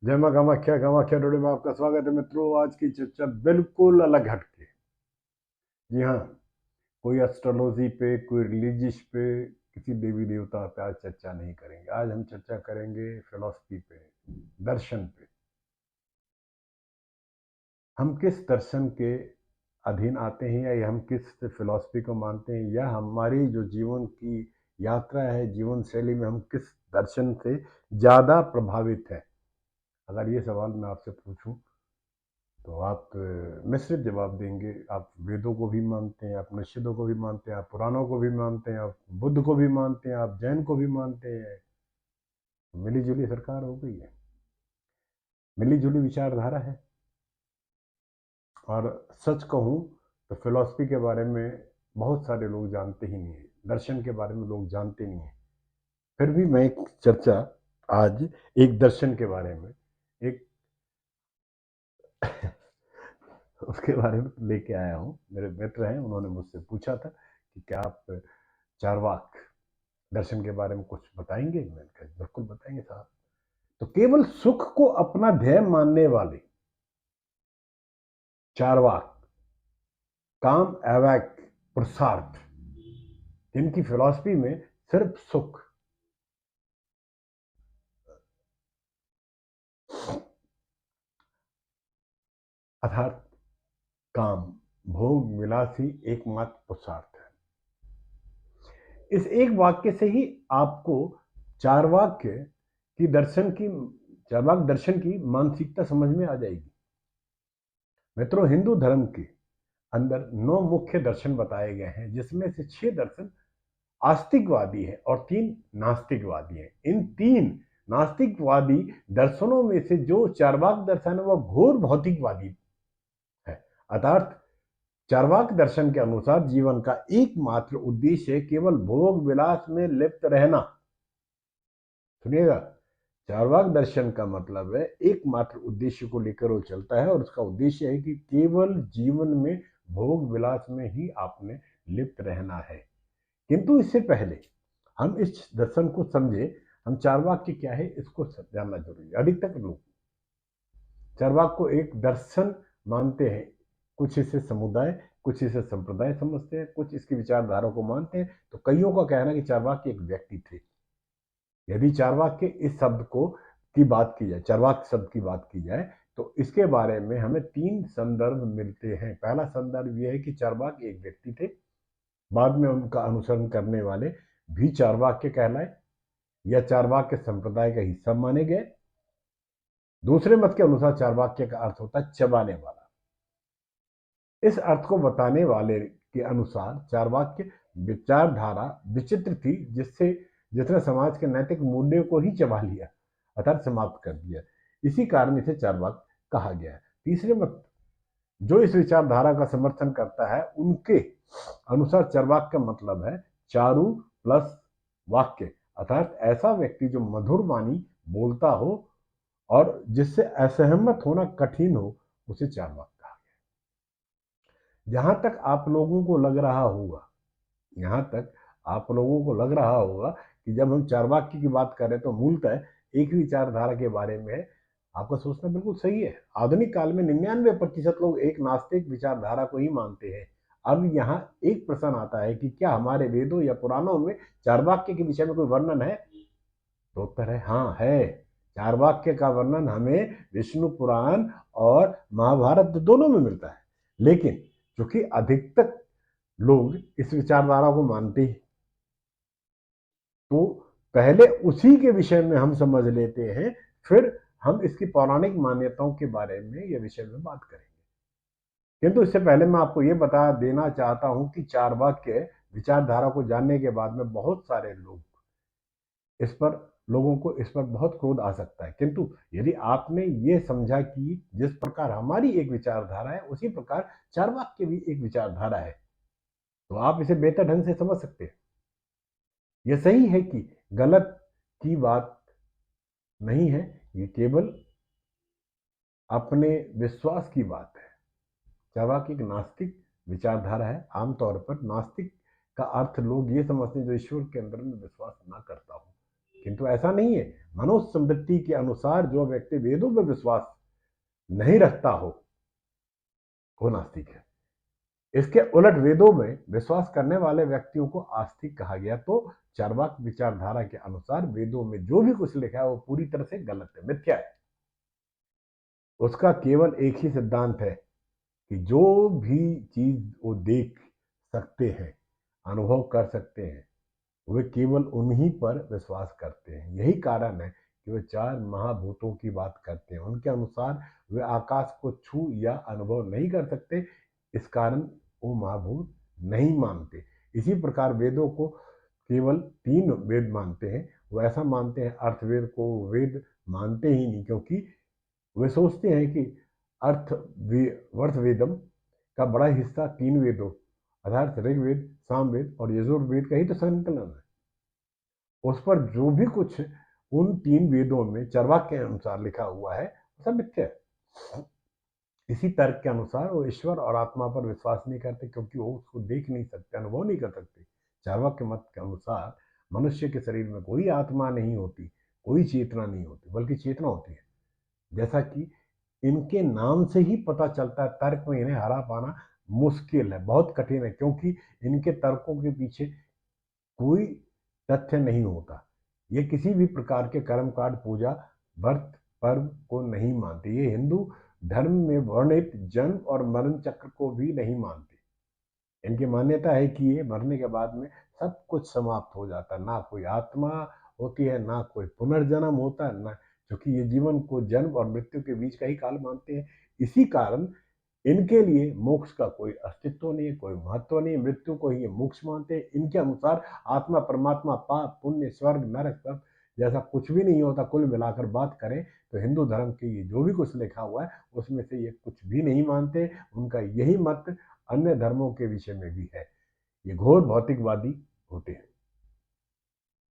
जय माँ कामाख्या कामाख्या डोडे में आपका स्वागत है मित्रों। आज की चर्चा बिल्कुल अलग हटके। जी हाँ, कोई एस्ट्रोलॉजी पे, कोई रिलीजियस पे, किसी देवी देवता पे आज चर्चा नहीं करेंगे। आज हम चर्चा करेंगे फिलॉसफी पे, दर्शन पे। हम किस दर्शन के अधीन आते हैं, या हम किस फिलॉसफी को मानते हैं, या हमारी जो जीवन की यात्रा है, जीवन शैली में हम किस दर्शन से ज़्यादा प्रभावित है। अगर ये सवाल मैं आपसे पूछूं तो आप मिश्रित जवाब देंगे। आप वेदों को भी मानते हैं, आप निषिद्धों को भी मानते हैं, आप पुराणों को भी मानते हैं, आप बुद्ध को भी मानते हैं, आप जैन को भी मानते हैं। मिली जुली सरकार हो गई है, मिली जुली विचारधारा है। और सच कहूँ तो फिलॉसफी के बारे में बहुत सारे लोग जानते ही नहीं है, दर्शन के बारे में लोग जानते नहीं है। फिर भी मैं एक चर्चा आज एक दर्शन के बारे में, एक उसके बारे में लेके आया हूँ। मेरे मित्र हैं, उन्होंने मुझसे पूछा था कि क्या आप चारवाक दर्शन के बारे में कुछ बताएंगे। मैंने कहा बिल्कुल बताएंगे साहब। तो केवल सुख को अपना ध्येय मानने वाले चारवाक, काम एवैक पुरुषार्थ, जिनकी फिलॉसफी में सिर्फ सुख अर्थात काम, भोग विलास ही एकमात्र पुरुषार्थ है। इस एक वाक्य से ही आपको चारवाक्य की दर्शन की चारवाक दर्शन की मानसिकता समझ में आ जाएगी। मित्रों, हिंदू धर्म के अंदर 9 मुख्य दर्शन बताए गए हैं, जिसमें से 6 दर्शन आस्तिकवादी है और 3 नास्तिकवादी है। इन 3 नास्तिकवादी दर्शनों में से जो चारवाक दर्शन है वह घोर भौतिकवादी है। अर्थात चारवाक दर्शन के अनुसार जीवन का एकमात्र उद्देश्य केवल भोग विलास में लिप्त रहना। सुनिएगा, चारवाक दर्शन का मतलब है एकमात्र उद्देश्य को लेकर वो चलता है, और उसका उद्देश्य है कि केवल जीवन में भोग विलास में ही आपने लिप्त रहना है। किंतु इससे पहले हम इस दर्शन को समझे, हम चारवाक क्या है इसको जानना जरूरी है। अधिकतर लोग चारवाक को एक दर्शन मानते हैं, कुछ इसे समुदाय, कुछ इसे संप्रदाय समझते हैं, कुछ इसकी विचारधारा को मानते हैं। तो कईयों का कहना है कि चारवाक एक व्यक्ति थे। यदि चारवाक के इस शब्द को की बात की जाए, चारवाक शब्द की बात की जाए, तो इसके बारे में हमें 3 संदर्भ मिलते हैं। पहला संदर्भ यह है कि चारवाक एक व्यक्ति थे, बाद में उनका अनुसरण करने वाले भी चारवाक्य कहलाए या चारवाक्य संप्रदाय का हिस्सा माने गए। दूसरे मत के अनुसार चारवाक्य का अर्थ होता है चबाने वाला। इस अर्थ को बताने वाले के अनुसार चारवाक्य विचारधारा विचित्र थी, जिसने समाज के नैतिक मूल्यों को ही चबा लिया, अर्थात समाप्त कर दिया। इसी कारण इसे चारवाक कहा गया है। तीसरे मत जो इस विचारधारा का समर्थन करता है, उनके अनुसार चारवाक का मतलब है चारु प्लस वाक्य, अर्थात ऐसा व्यक्ति जो मधुर वाणी बोलता हो और जिससे असहमत होना कठिन हो, उसे चारवाक कहा गया। जहां तक आप लोगों को लग रहा होगा कि जब हम चारवाक्य की बात करें तो मूलतः एक ही विचारधारा के बारे में है। आपका सोचना बिल्कुल सही है। आधुनिक काल में 99% लोग एक नास्तिक विचारधारा को ही मानते हैं। अब यहाँ एक प्रश्न आता है कि क्या हमारे वेदों या पुराणों में चारवाक्य के विषय में कोई वर्णन है? तो उत्तर है हाँ, है। चारवाक्य का वर्णन हमें विष्णु पुराण और महाभारत दोनों में मिलता है। लेकिन चूंकि अधिकतर लोग इस विचारधारा को मानते हैं, तो पहले उसी के विषय में हम समझ लेते हैं, फिर हम इसकी पौराणिक मान्यताओं के बारे में या विषय में बात करेंगे। किंतु इससे पहले मैं आपको ये बता देना चाहता हूं कि चारवाक्य विचारधारा को जानने के बाद में बहुत सारे इस पर लोगों को इस पर बहुत क्रोध आ सकता है। किंतु यदि आपने ये समझा कि जिस प्रकार हमारी एक विचारधारा है, उसी प्रकार चारवाक्य भी एक विचारधारा है, तो आप इसे बेहतर ढंग से समझ सकते हैं। यह सही है कि गलत की बात नहीं है, ये केवल अपने विश्वास की बात है। चार्वाक एक नास्तिक विचारधारा है। आमतौर पर नास्तिक का अर्थ लोग ये समझते हैं जो ईश्वर के अंदर में विश्वास ना करता हो, किंतु ऐसा नहीं है। मनुष्य समृद्धि के अनुसार जो व्यक्ति वेदों में विश्वास नहीं रखता हो वो नास्तिक है। इसके उलट वेदों में विश्वास करने वाले व्यक्तियों को आस्तिक कहा गया। तो चार्वाक विचारधारा के अनुसार वेदों में जो भी कुछ लिखा है वो पूरी तरह से गलत है, मिथ्या है। उसका केवल एक ही सिद्धांत है कि जो भी चीज वो देख सकते हैं, अनुभव कर सकते हैं, वे केवल उन्हीं पर विश्वास करते हैं। यही कारण है कि वे चार महाभूतों की बात करते हैं। उनके अनुसार वे आकाश को छू या अनुभव नहीं कर सकते, इस कारण वो महाभूत नहीं मानते। इसी प्रकार वेदों को केवल तीन वेद मानते हैं। वो ऐसा मानते हैं, अर्थवेद को वेद मानते ही नहीं, क्योंकि वे सोचते हैं कि अर्थ अर्थवेदम का बड़ा हिस्सा तीन वेदों अर्थात ऋग्वेद, सामवेद और यजुर्वेद का ही तो संकलन है। उस पर जो भी कुछ उन तीन वेदों में चार्वाक के अनुसार लिखा हुआ है सब मिथ्या है। इसी तर्क के अनुसार वो ईश्वर और आत्मा पर विश्वास नहीं करते, क्योंकि वो उसको देख नहीं सकते, अनुभव नहीं कर सकते। चार्वाक के मत के अनुसार मनुष्य के शरीर में कोई आत्मा नहीं होती, कोई चेतना नहीं होती, बल्कि चेतना होती है। जैसा कि इनके नाम से ही पता चलता है, तर्क में इन्हें हरा पाना मुश्किल है, बहुत कठिन है, क्योंकि इनके तर्कों के पीछे कोई तथ्य नहीं होता। ये किसी भी प्रकार के कर्मकांड, पूजा, व्रत, पर्व को नहीं मानते। ये हिंदू धर्म में वर्णित जन्म और मरण चक्र को भी नहीं मानते। इनकी मान्यता है कि ये मरने के बाद में सब कुछ समाप्त हो जाता है, ना कोई आत्मा होती है, ना कोई पुनर्जन्म होता है, ना, क्योंकि ये जीवन को जन्म और मृत्यु के बीच का ही काल मानते हैं। इसी कारण इनके लिए मोक्ष का कोई अस्तित्व नहीं है, कोई महत्व नहीं है। मृत्यु को ही ये मोक्ष मानते हैं। इनके अनुसार आत्मा, परमात्मा, पाप, पुण्य, स्वर्ग, नरक सब जैसा कुछ भी नहीं होता। कुल मिलाकर बात करें तो हिंदू धर्म के ये जो भी कुछ लिखा हुआ है उसमें से ये कुछ भी नहीं मानते। उनका यही मत अन्य धर्मों के विषय में भी है। ये घोर भौतिकवादी होते हैं।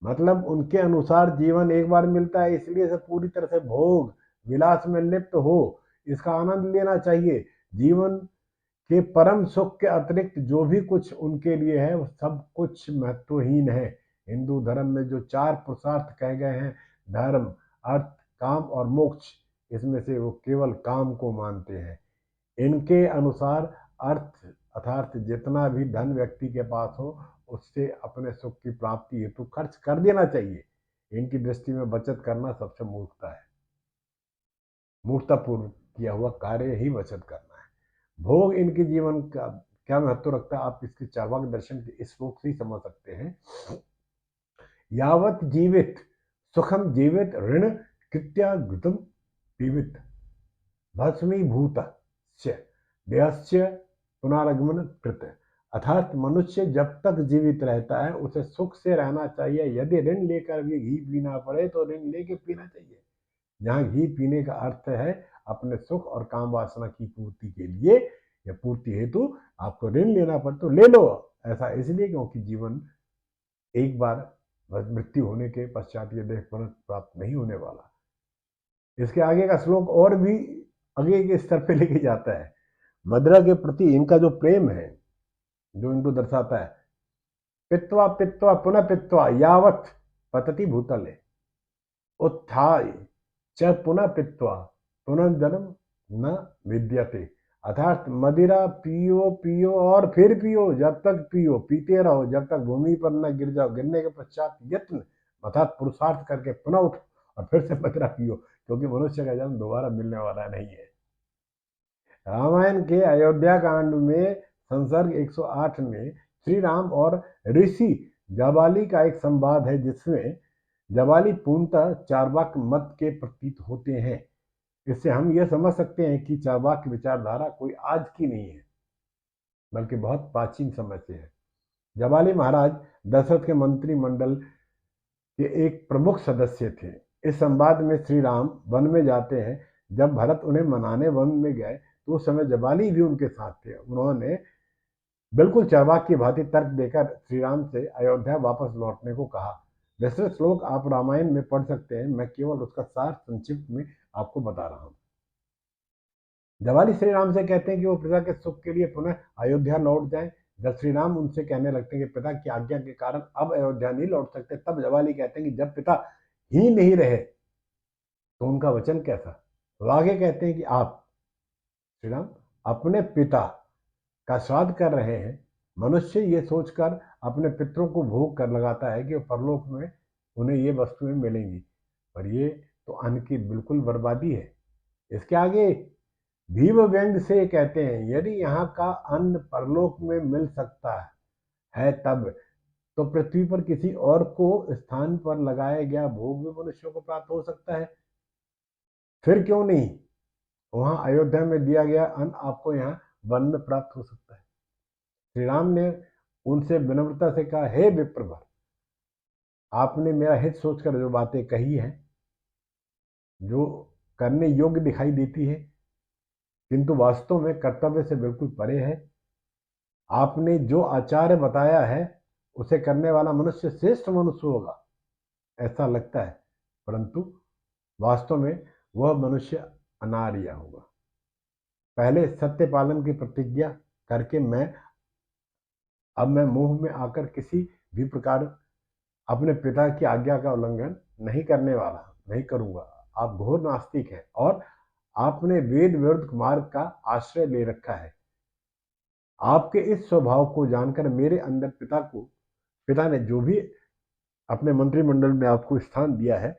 मतलब उनके अनुसार जीवन एक बार मिलता है, इसलिए से पूरी तरह से भोग विलास में लिप्त हो इसका आनंद लेना चाहिए। जीवन के परम सुख के अतिरिक्त जो भी कुछ उनके लिए है वो सब कुछ महत्वहीन है। हिंदू धर्म में जो चार पुरुषार्थ कहे गए हैं, धर्म, अर्थ, काम और मोक्ष, इसमें से वो केवल काम को मानते हैं। इनके अनुसार अर्थ अर्थात जितना भी धन व्यक्ति के पास हो उससे अपने सुख की प्राप्ति हेतु खर्च कर देना चाहिए। इनकी दृष्टि में बचत करना सबसे मूर्खता है। मूर्खतापूर्व किया हुआ कार्य ही बचत करना है। भोग इनके जीवन का क्या महत्व रखता है, आप इसके चार्वाक दर्शन के इस श्लोक से ही समझ सकते हैं। यावत जीवित सुखम जीवित ऋण कृत्या घृतम पीवित भस्मीभूत देहस्य पुनरागमन कृत। अर्थात मनुष्य जब तक जीवित रहता है उसे सुख से रहना चाहिए। यदि ऋण लेकर भी घी पीना पड़े तो ऋण लेके पीना चाहिए। जहाँ घी पीने का अर्थ है अपने सुख और काम वासना की पूर्ति के लिए या पूर्ति हेतु आपको ऋण लेना पड़े तो ले लो। ऐसा इसलिए क्योंकि जीवन एक बार मृत्यु होने के पश्चात ये देह प्राप्त नहीं होने वाला। इसके आगे का श्लोक और भी आगे के स्तर पे लेके जाता है। मदिरा के प्रति इनका जो प्रेम है जो इनको दर्शाता है, पित्वा पित्वा पुनः पित्वा यावत पतति भूतले उत्थाय च पुनः पित्वा पुनर्जन्म न विद्यते। अर्थात मदिरा पियो पियो और फिर पियो, जब तक पियो, पीते रहो जब तक भूमि पर न गिर जाओ। गिरने के पश्चात यत्न अर्थात पुरुषार्थ करके पुनः उठो और फिर से मदिरा पियो, क्योंकि मनुष्य का जन्म दोबारा मिलने वाला नहीं है। रामायण के अयोध्या कांड में संसर्ग 108 में श्री राम और ऋषि जाबाली का एक संवाद है, जिसमें जाबाली पूर्णतः चार्वाक मत के प्रतीत होते हैं। इससे हम यह समझ सकते हैं कि चार्वाक की विचारधारा कोई आज की नहीं है, बल्कि बहुत प्राचीन समय से है। जाबाली महाराज दशरथ के मंत्रिमंडल के एक प्रमुख सदस्य थे। इस संवाद में श्री राम वन में जाते हैं। जब भरत उन्हें मनाने वन में गए तो उस समय जाबाली भी उनके साथ थे। उन्होंने बिल्कुल चार्वाक की भांति तर्क देकर श्री राम से अयोध्या वापस लौटने को कहा। विस्तृत श्लोक आप रामायण में पढ़ सकते हैं, मैं केवल उसका सार संक्षिप्त में आपको बता रहा हूँ। जाबाली श्री राम से कहते हैं कि वो प्रजा के सुख के लिए पुनः अयोध्या लौट जाएं। जब श्री राम उनसे कहने लगते हैं कि पिता की आज्ञा के कारण अब अयोध्या नहीं लौट सकते, तब जाबाली कहते हैं कि जब पिता ही नहीं रहे तो उनका वचन कैसा। तो आगे कहते हैं कि आप श्री राम अपने पिता का श्राद्ध कर रहे हैं। मनुष्य ये सोचकर अपने पितरों को भोग कर लगाता है कि वो परलोक में उन्हें ये वस्तुएं मिलेंगी, पर ये तो अन्न की बिल्कुल बर्बादी है। इसके आगे भीम व्यंग से कहते हैं, यदि यहाँ का अन्न परलोक में मिल सकता है तब तो पृथ्वी पर किसी और को स्थान पर लगाया गया भोग भी मनुष्यों को प्राप्त हो सकता है। फिर क्यों नहीं वहां अयोध्या में दिया गया अन्न आपको यहाँ वन में प्राप्त हो सकता है। श्री राम ने उनसे विनम्रता से कहा, हे विप्रवर, आपने मेरा हित सोचकर जो बातें कही हैं, जो करने योग्य दिखाई देती है किंतु वास्तव में कर्तव्य से बिल्कुल परे है, आपने जो आचार्य बताया है उसे करने वाला मनुष्य श्रेष्ठ मनुष्य होगा ऐसा लगता है, परंतु वास्तव में वह मनुष्य अनार्य होगा। पहले सत्य पालन की प्रतिज्ञा करके अब मैं मोह में आकर किसी भी प्रकार अपने पिता की आज्ञा का उल्लंघन नहीं करने वाला, नहीं करूंगा। आप घोर नास्तिक हैं और आपने वेद विरुद्ध मार्ग का आश्रय ले रखा है। आपके इस स्वभाव को जानकर मेरे अंदर पिता ने जो भी अपने मंत्रिमंडल में आपको स्थान दिया है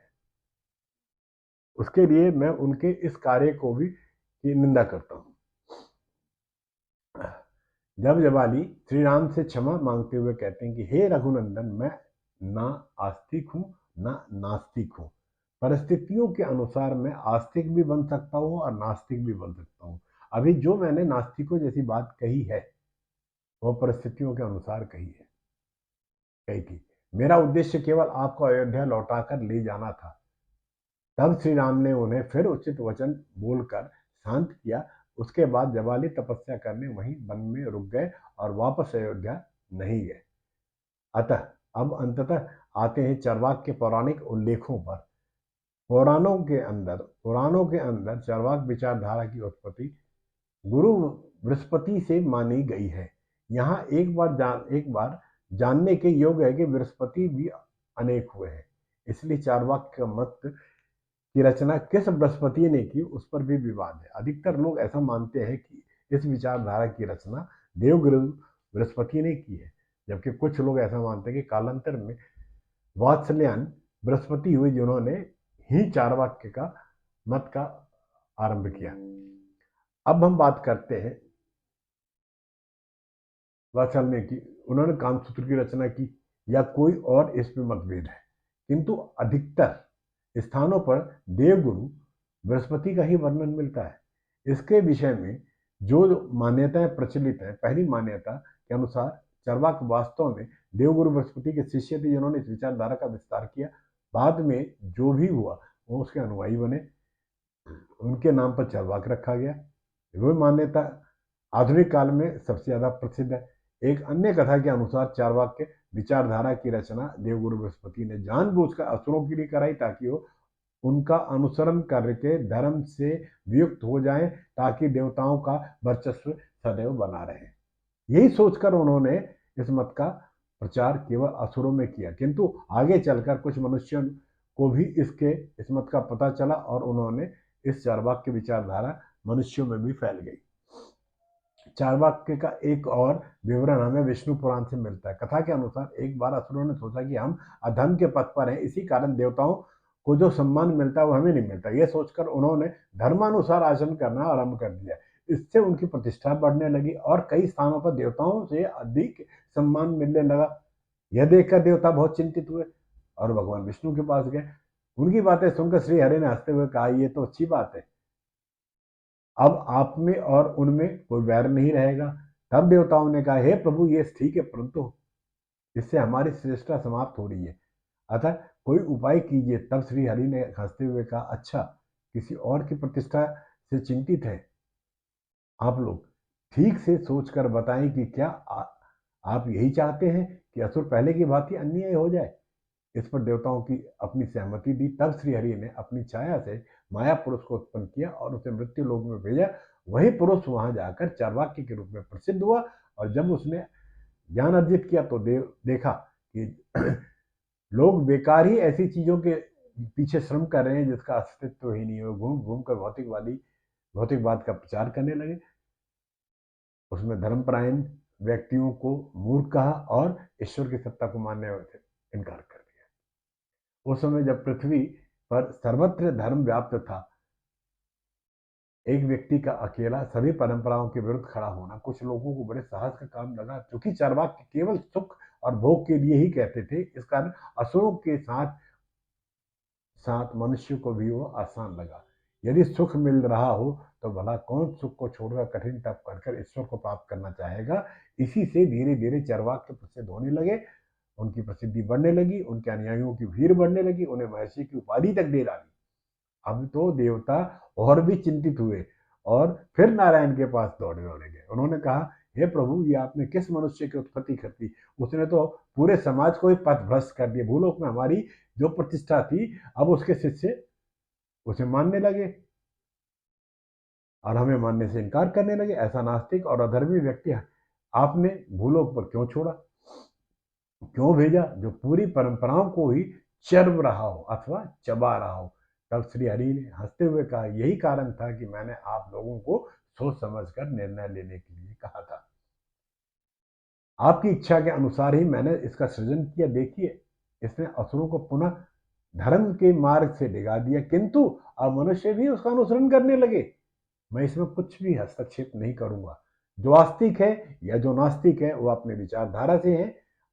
उसके लिए मैं उनके इस कार्य को भी की निंदा करता हूं। जब जबाली श्री राम से क्षमा मांगते हुए कहते हैं कि हे रघुनंदन, मैं ना आस्तिक हूं ना नास्तिक हूं, परिस्थितियों के अनुसार मैं आस्तिक भी बन सकता हूं और नास्तिक भी बन सकता हूं। अभी जो मैंने नास्तिकों जैसी बात कही है वह परिस्थितियों के अनुसार कही थी। मेरा उद्देश्य केवल आपको अयोध्या लौटाकर ले जाना था। तब श्री राम ने उन्हें फिर उचित वचन बोलकर शांत किया। उसके बाद जबाली तपस्या करने वहीं वन में रुक गए और वापस अयोध्या नहीं गए। अतः अब अंततः आते हैं चरवाक के पौराणिक उल्लेखों पर। पुराणों के अंदर चरवाक विचारधारा की उत्पत्ति गुरु बृहस्पति से मानी गई है। यहाँ एक बार जानने के योग्य है कि बृहस्पति भी अनेक हुए हैं, इसलिए चारवाक का मत की रचना किस बृहस्पति ने की उस पर भी विवाद है। अधिकतर लोग ऐसा मानते हैं कि इस विचारधारा की रचना देवगुरु बृहस्पति ने की है, जबकि कुछ लोग ऐसा मानते हैं कि कालांतर में वात्स्यायन बृहस्पति हुए जिन्होंने ही चारवाक्य का मत का आरंभ किया। अब हम बात करते हैं वात्सल्य की। उन्होंने कामसूत्र की रचना की या कोई और, इसमें मतभेद है, किंतु अधिकतर स्थानों पर देवगुरु बृहस्पति का ही वर्णन मिलता है। इसके विषय में जो मान्यताएं प्रचलित है, पहली मान्यता के अनुसार चरवाक वास्तव में देवगुरु बृहस्पति के शिष्य थे जिन्होंने इस विचारधारा का विस्तार किया। बाद में जो भी हुआ वो उसके अनुयायी बने, उनके नाम पर चरवाक रखा गया। वह मान्यता आधुनिक काल में सबसे ज्यादा प्रसिद्ध है। एक अन्य कथा के अनुसार चारवाक विचारधारा की रचना देवगुरु बृहस्पति ने जानबूझकर असुरों के लिए कराई ताकि वो उनका अनुसरण करके धर्म से वियुक्त हो जाएं, ताकि देवताओं का वर्चस्व सदैव बना रहे। यही सोचकर उन्होंने इस मत का प्रचार केवल असुरों में किया, किंतु आगे चलकर कुछ मनुष्यों को भी इस मत का पता चला और उन्होंने इस चारवाक की विचारधारा मनुष्यों में भी फैल गई। चारवाक्य का एक और विवरण हमें विष्णु पुराण से मिलता है। कथा के अनुसार एक बार असुरों ने सोचा कि हम अधर्म के पथ पर हैं, इसी कारण देवताओं को जो सम्मान मिलता है वो हमें नहीं मिलता। यह सोचकर उन्होंने धर्मानुसार आचरण करना आरंभ कर दिया। इससे उनकी प्रतिष्ठा बढ़ने लगी और कई स्थानों पर देवताओं से अधिक सम्मान मिलने लगा। यह देखकर देवता बहुत चिंतित हुए और भगवान विष्णु के पास गए। उनकी बातें सुनकर श्री हरि ने हंसते हुए कहा, ये तो अच्छी बात है, अब आप में और उनमें कोई वैर नहीं रहेगा। तब देवताओं ने कहा, हे प्रभु, ये ठीक है, परंतु इससे हमारी श्रेष्ठता समाप्त हो रही है, अतः कोई उपाय कीजिए। तब श्री हरि ने हंसते हुए कहा, अच्छा, किसी और की प्रतिष्ठा से चिंतित है आप लोग, ठीक से सोचकर बताएं कि क्या आप यही चाहते हैं कि असुर पहले की भांति अन्याय हो जाए। इस पर देवताओं की अपनी सहमति दी। तब श्री हरि ने अपनी छाया से माया पुरुष को उत्पन्न किया और उसे मृत्यु लोक में भेजा। वही पुरुष वहां जाकर चारवाक्य के रूप में प्रसिद्ध हुआ और जब उसने ज्ञान अर्जित किया तो देखा कि लोग बेकार ही ऐसी चीजों के पीछे श्रम कर रहे हैं जिसका अस्तित्व ही नहीं है, घूम घूम कर भौतिकवाद का प्रचार करने लगे। उसमें धर्मपरायण व्यक्तियों को मूर्ख कहा और ईश्वर की सत्ता को मानने से इनकार कर दिया। उस समय जब पृथ्वी पर सर्वत्र धर्म व्याप्त था, एक व्यक्ति का अकेला सभी परंपराओं के विरुद्ध खड़ा होना कुछ लोगों को बड़े साहस का काम लगा, क्योंकि चार्वाक केवल सुख और भोग के लिए ही कहते थे। इस कारण असुरों के साथ साथ मनुष्य को भी वो आसान लगा। यदि सुख मिल रहा हो तो भला कौन सुख को छोड़कर कठिन तप कर ईश्वर को प्राप्त करना चाहेगा। इसी से धीरे धीरे चार्वाक प्रसिद्ध होने लगे, उनकी प्रसिद्धि बढ़ने लगी, उनके अनुयायियों की भीड़ बढ़ने लगी, उन्हें महर्षि की उपाधि तक दे डाली। अब तो देवता और भी चिंतित हुए और फिर नारायण के पास दौड़े दौड़े गए। उन्होंने कहा, हे प्रभु, ये आपने किस मनुष्य की उत्पत्ति कर दी? उसने तो पूरे समाज को ही पथभ्रष्ट कर दिया। भूलोक में हमारी जो प्रतिष्ठा थी, अब उसके शिष्य उसे मानने लगे और हमें मानने से इनकार करने लगे। ऐसा नास्तिक और अधर्मी व्यक्ति आपने भूलोक पर क्यों छोड़ा, क्यों भेजा, जो पूरी परंपराओं को ही चरब रहा हो अथवा चबा रहा हो? तब श्री हरि ने हंसते हुए कहा, यही कारण था कि मैंने आप लोगों को सोच समझकर निर्णय लेने के लिए कहा था। आपकी इच्छा के अनुसार ही मैंने इसका सृजन किया। देखिए, इसने असुरों को पुनः धर्म के मार्ग से डिगा दिया, किंतु अब मनुष्य भी उसका अनुसरण करने लगे। मैं इसमें कुछ भी हस्तक्षेप नहीं करूंगा। जो आस्तिक है या जो नास्तिक है, वो अपने विचारधारा से है।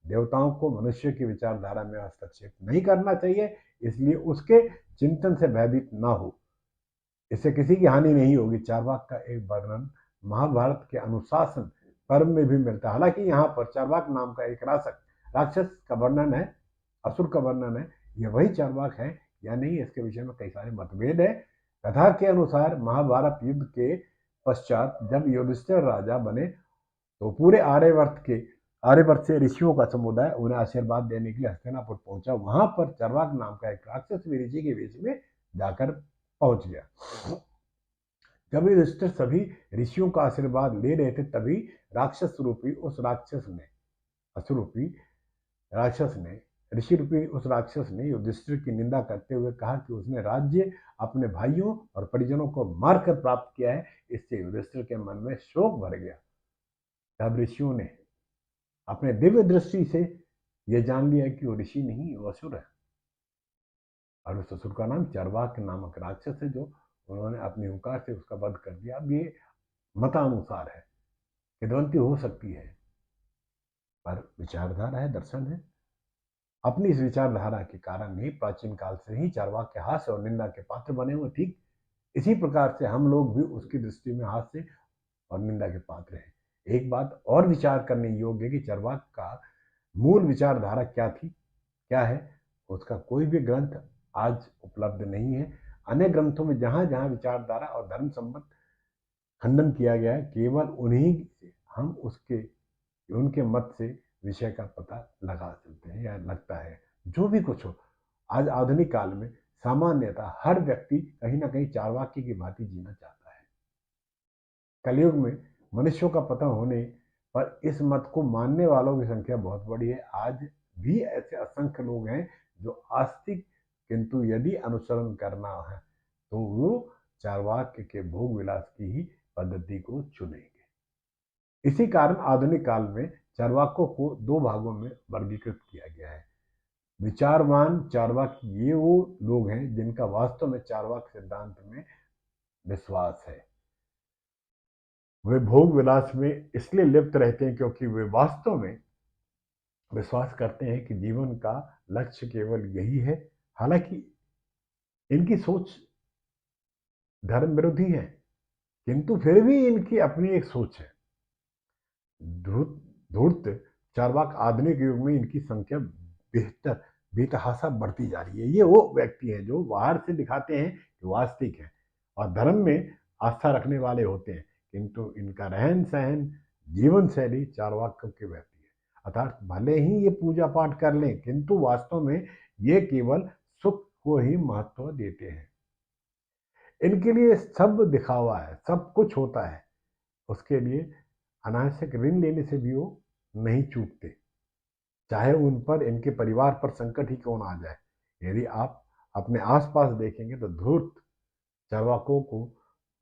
देवताओं को मनुष्य की विचारधारा में हस्तक्षेप नहीं करना चाहिए, इसलिए उसके चिंतन से भयभीत ना हो। इससे किसी की हानि नहीं होगी। चार्वाक का एक वर्णन महाभारत के अनुशासन पर्व में भी मिलता है। हालांकि यहाँ पर चार्वाक नाम का एक राक्षस का वर्णन है, असुर का वर्णन है। यह वही चार्वाक है या नहीं, इसके विषय में कई सारे मतभेद है। कथा के अनुसार महाभारत युद्ध के पश्चात जब युधिष्ठिर राजा बने तो पूरे आर्यवर्त से ऋषियों का समुदाय उन्हें आशीर्वाद देने के लिए हस्तिनापुर पहुंचा। वहां पर चार्वाक नाम का एक राक्षस भी ऋषि के बीच में जाकर पहुंच गया। जब युधिष्ठिर सभी ऋषियों का आशीर्वाद ले रहे थे, तभी राक्षस रूपी उस राक्षस ने असुरूपी राक्षस ने ऋषि रूपी उस राक्षस ने युधिष्ठिर की निंदा करते हुए कहा कि उसने राज्य अपने भाइयों और परिजनों को मारकर प्राप्त किया है। इससे युधिष्ठिर के मन में शोक भर गया। तब ऋषियों ने अपने दिव्य दृष्टि से यह जान लिया कि वो ऋषि नहीं, वो असुर है। और उस असुर का नाम चार्वाक नामक राक्षस है, जो उन्होंने अपनी हुंकार से उसका वध कर दिया। अब ये मतानुसार है, किदवंती हो सकती है, पर विचारधारा है, दर्शन है। अपनी इस विचारधारा के कारण ही प्राचीन काल से ही चार्वाक के हास्य और निंदा के पात्र बने हुए। ठीक इसी प्रकार से हम लोग भी उसकी दृष्टि में हास्य और निंदा के पात्र हैं। एक बात और विचार करने योग्य है कि चार्वाक का मूल विचारधारा क्या थी, क्या है। उसका कोई भी ग्रंथ आज उपलब्ध नहीं है। अन्य ग्रंथों में जहां जहां विचारधारा और धर्म संबंध खंडन किया गया है, केवल उन्हीं हम उनके मत से विषय का पता लगा सकते हैं या लगता है। जो भी कुछ हो, आज आधुनिक काल में सामान्यतः हर व्यक्ति कहीं ना कहीं चार्वाक की भांति जीना चाहता है। कलयुग में मनुष्यों का पतन होने पर इस मत को मानने वालों की संख्या बहुत बड़ी है। आज भी ऐसे असंख्य लोग हैं जो आस्तिक, किंतु यदि अनुसरण करना है तो वो चार्वाक के भोग विलास की ही पद्धति को चुनेंगे। इसी कारण आधुनिक काल में चार्वाकों को दो भागों में वर्गीकृत किया गया है। विचारवान चार्वाक ये वो लोग हैं जिनका वास्तव में चार्वाक सिद्धांत में विश्वास है। वे भोग विलास में इसलिए लिप्त रहते हैं क्योंकि वे वास्तव में विश्वास करते हैं कि जीवन का लक्ष्य केवल यही है। हालांकि इनकी सोच धर्म विरोधी है, किंतु फिर भी इनकी अपनी एक सोच है। धूर्त चार्वाक आधुनिक युग में इनकी संख्या बेहतर बेतहाशा बढ़ती जा रही है। ये वो व्यक्ति हैं जो बाहर से दिखाते हैं कि वास्तविक है और धर्म में आस्था रखने वाले होते हैं, किंतु इनका रहन सहन, जीवन शैली चार्वाक की बहती है। अर्थात भले ही ये पूजा पाठ कर लें, किंतु वास्तव में ये केवल सुख को ही महत्व देते हैं। इनके लिए सब दिखावा है, सब कुछ होता है। उसके लिए अनावश्यक ऋण लेने से भी वो नहीं चूकते, चाहे उन पर, इनके परिवार पर संकट ही क्यों ना आ जाए। यदि आप अपने आसपास देखेंगे तो धूर्त चार्वाकों को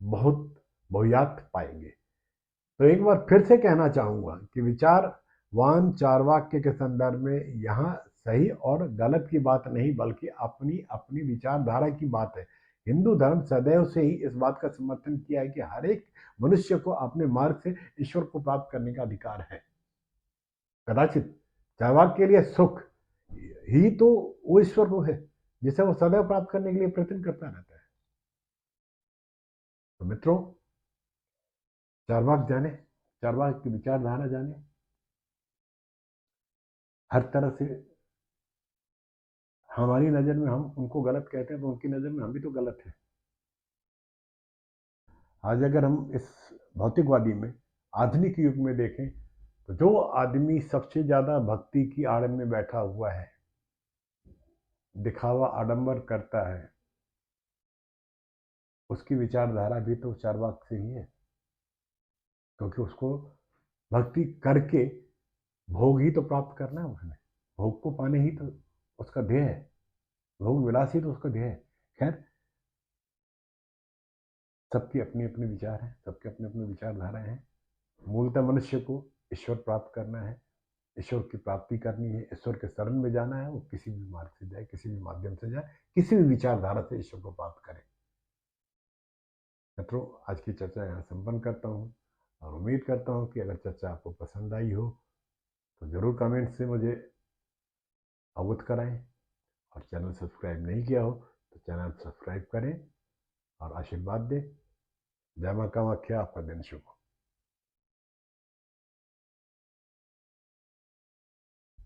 बहुत बहुयात पाएंगे। तो एक बार फिर से कहना चाहूंगा कि विचारवान चार्वाक्य के संदर्भ में यहाँ सही और गलत की बात नहीं, बल्कि अपनी अपनी विचारधारा की बात है। हिंदू धर्म सदैव से ही इस बात का समर्थन किया है कि हर एक मनुष्य को अपने मार्ग से ईश्वर को प्राप्त करने का अधिकार है। कदाचित चार्वाक के लिए सुख ही तो वो ईश्वर को है जिसे वो सदैव प्राप्त करने के लिए प्रयत्न करता रहता है। तो मित्रों, चार्वाक जाने, चार्वाक की विचारधारा जाने, हर तरह से हमारी नज़र में हम उनको गलत कहते हैं तो उनकी नज़र में हम भी तो गलत हैं। आज अगर हम इस भौतिकवादी में आधुनिक युग में देखें तो जो आदमी सबसे ज़्यादा भक्ति की आड़ में बैठा हुआ है, दिखावा आडंबर करता है, उसकी विचारधारा भी तो चार्वाक से ही है, क्योंकि उसको भक्ति करके भोग ही तो प्राप्त करना है उसने, भोग को पाने ही तो उसका ध्येय है, भोग विलास ही तो उसका ध्येय है। खैर, सबकी अपनी अपनी विचार हैं, सबके अपने अपने विचारधाराएं हैं। मूलतः मनुष्य को ईश्वर प्राप्त करना है, ईश्वर की प्राप्ति करनी है, ईश्वर के शरण में जाना है। वो किसी भी मार्ग से जाए, किसी भी माध्यम से जाए, किसी भी विचारधारा से ईश्वर को प्राप्त करे। मित्रों, आज की चर्चा यहाँ संपन्न करता हूँ और उम्मीद करता हूँ कि अगर चर्चा आपको पसंद आई हो तो ज़रूर कमेंट से मुझे अवगत कराएं, और चैनल सब्सक्राइब नहीं किया हो तो चैनल सब्सक्राइब करें और आशीर्वाद दें। जय मां कामाख्या। आपका दिन शुभ हो।